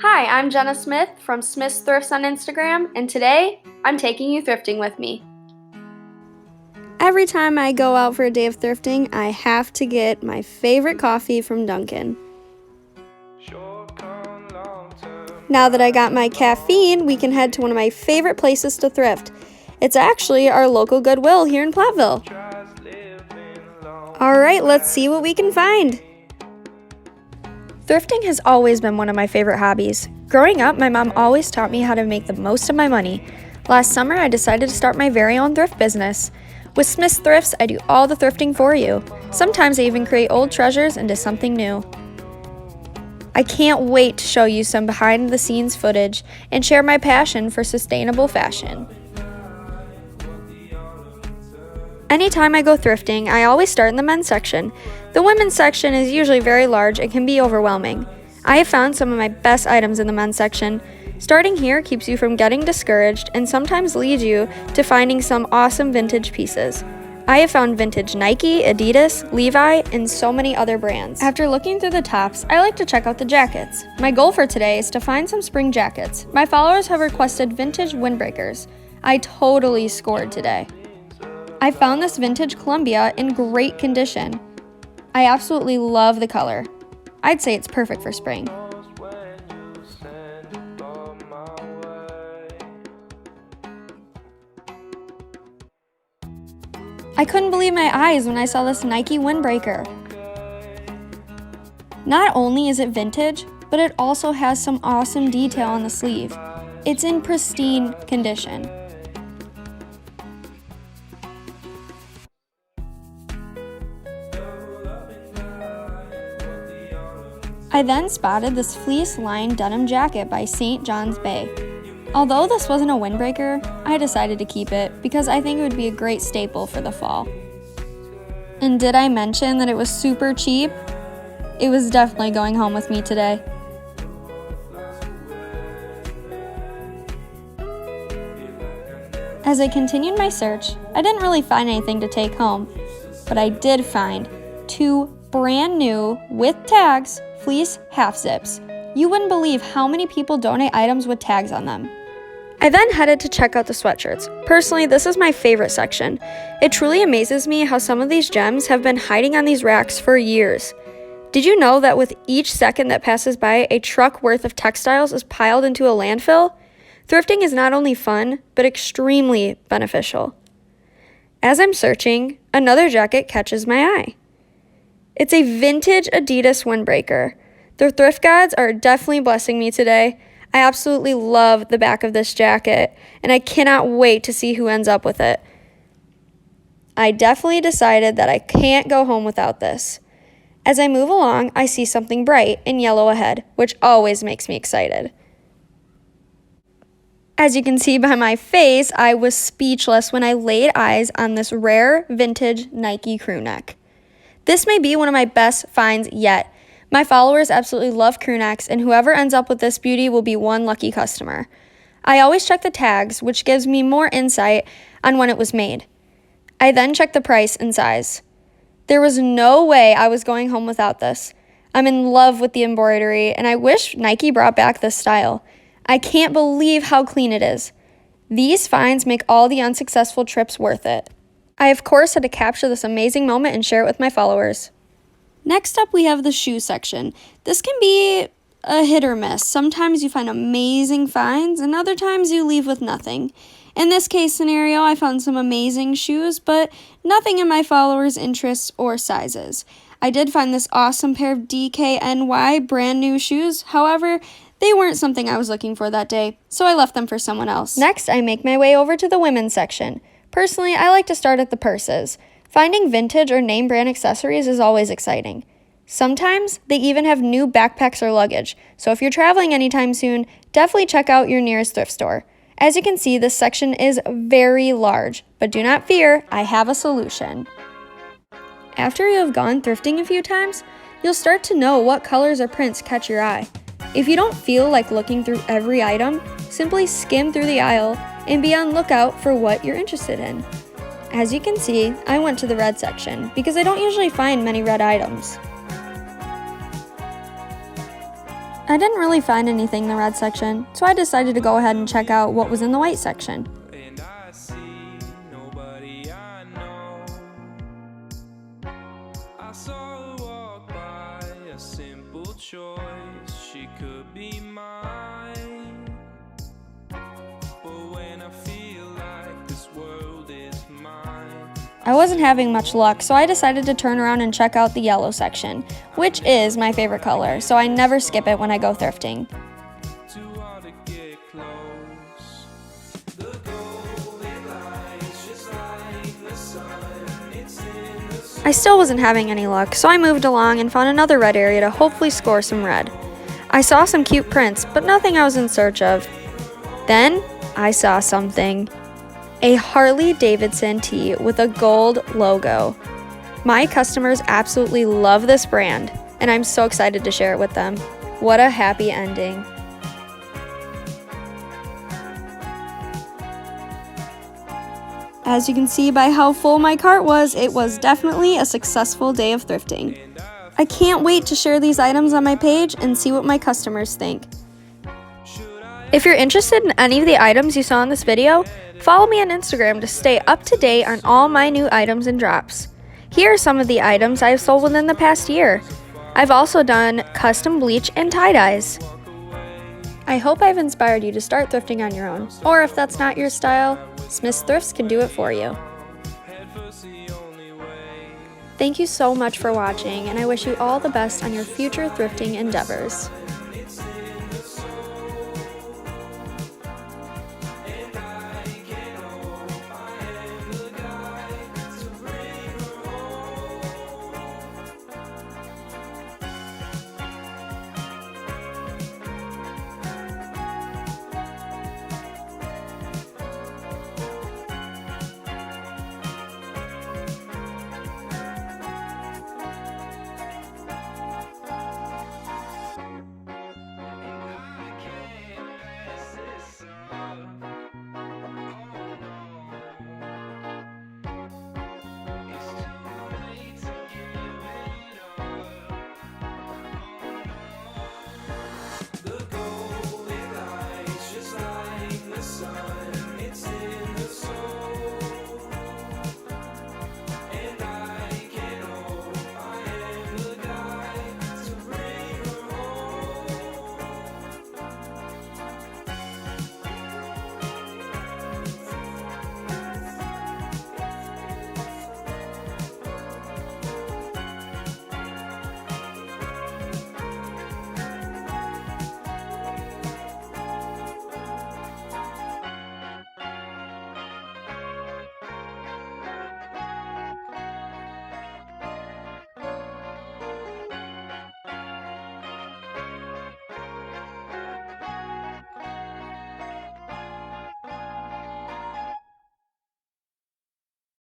Hi, I'm Jenna Smith from Smith's Thrifts on Instagram, and today I'm taking you thrifting with me. Every time I go out for a day of thrifting, I have to get my favorite coffee from Dunkin'. Now that I got my caffeine, we can head to one of my favorite places to thrift. It's actually our local Goodwill here in Platteville. Alright, let's see what we can find. Thrifting has always been one of my favorite hobbies. Growing up, my mom always taught me how to make the most of my money. Last summer, I decided to start my very own thrift business. With Smith's Thrifts, I do all the thrifting for you. Sometimes I even create old treasures into something new. I can't wait to show you some behind-the-scenes footage and share my passion for sustainable fashion. Anytime I go thrifting, I always start in the men's section. The women's section is usually very large and can be overwhelming. I have found some of my best items in the men's section. Starting here keeps you from getting discouraged and sometimes leads you to finding some awesome vintage pieces. I have found vintage Nike, Adidas, Levi, and so many other brands. After looking through the tops, I like to check out the jackets. My goal for today is to find some spring jackets. My followers have requested vintage windbreakers. I totally scored today. I found this vintage Columbia in great condition. I absolutely love the color. I'd say it's perfect for spring. I couldn't believe my eyes when I saw this Nike windbreaker. Not only is it vintage, but it also has some awesome detail on the sleeve. It's in pristine condition. I then spotted this fleece-lined denim jacket by St. John's Bay. Although this wasn't a windbreaker, I decided to keep it because I think it would be a great staple for the fall. And did I mention that it was super cheap? It was definitely going home with me today. As I continued my search, I didn't really find anything to take home, but I did find 2 brand new, with tags, fleece half zips. You wouldn't believe how many people donate items with tags on them. I then headed to check out the sweatshirts. Personally, this is my favorite section. It truly amazes me how some of these gems have been hiding on these racks for years. Did you know that with each second that passes by, a truck worth of textiles is piled into a landfill? Thrifting is not only fun, but extremely beneficial. As I'm searching, another jacket catches my eye. It's a vintage Adidas windbreaker. The thrift gods are definitely blessing me today. I absolutely love the back of this jacket, and I cannot wait to see who ends up with it. I definitely decided that I can't go home without this. As I move along, I see something bright and yellow ahead, which always makes me excited. As you can see by my face, I was speechless when I laid eyes on this rare vintage Nike crew neck. This may be one of my best finds yet. My followers absolutely love crew necks, and whoever ends up with this beauty will be one lucky customer. I always check the tags, which gives me more insight on when it was made. I then check the price and size. There was no way I was going home without this. I'm in love with the embroidery, and I wish Nike brought back this style. I can't believe how clean it is. These finds make all the unsuccessful trips worth it. I, of course, had to capture this amazing moment and share it with my followers. Next up, we have the shoe section. This can be a hit or miss. Sometimes you find amazing finds, and other times you leave with nothing. In this case scenario, I found some amazing shoes, but nothing in my followers' interests or sizes. I did find this awesome pair of DKNY brand new shoes. However, they weren't something I was looking for that day, so I left them for someone else. Next, I make my way over to the women's section. Personally, I like to start at the purses. Finding vintage or name brand accessories is always exciting. Sometimes they even have new backpacks or luggage, so if you're traveling anytime soon, definitely check out your nearest thrift store. As you can see, this section is very large, but do not fear, I have a solution. After you have gone thrifting a few times, you'll start to know what colors or prints catch your eye. If you don't feel like looking through every item, simply skim through the aisle and be on lookout for what you're interested in. As you can see, I went to the red section because I don't usually find many red items. I didn't really find anything in the red section, so I decided to go ahead and check out what was in the white section. And I see nobody I know. I saw her walk by, a simple choice. She could be mine. But when I feel like this world is mine, I wasn't having much luck, so I decided to turn around and check out the yellow section, which is my favorite color, so I never skip it when I go thrifting. too hard to get close. The golden lights, just like the sun, it's in the sun. I still wasn't having any luck, so I moved along and found another red area to hopefully score some red. I saw some cute prints, but nothing I was in search of. Then, I saw something. A Harley Davidson tee with a gold logo. My customers absolutely love this brand, and I'm so excited to share it with them. What a happy ending. As you can see by how full my cart was, it was definitely a successful day of thrifting. I can't wait to share these items on my page and see what my customers think. If you're interested in any of the items you saw in this video, follow me on Instagram to stay up to date on all my new items and drops. Here are some of the items I've sold within the past year. I've also done custom bleach and tie-dyes. I hope I've inspired you to start thrifting on your own, or if that's not your style, Smith's Thrifts can do it for you. Thank you so much for watching, and I wish you all the best on your future thrifting endeavors.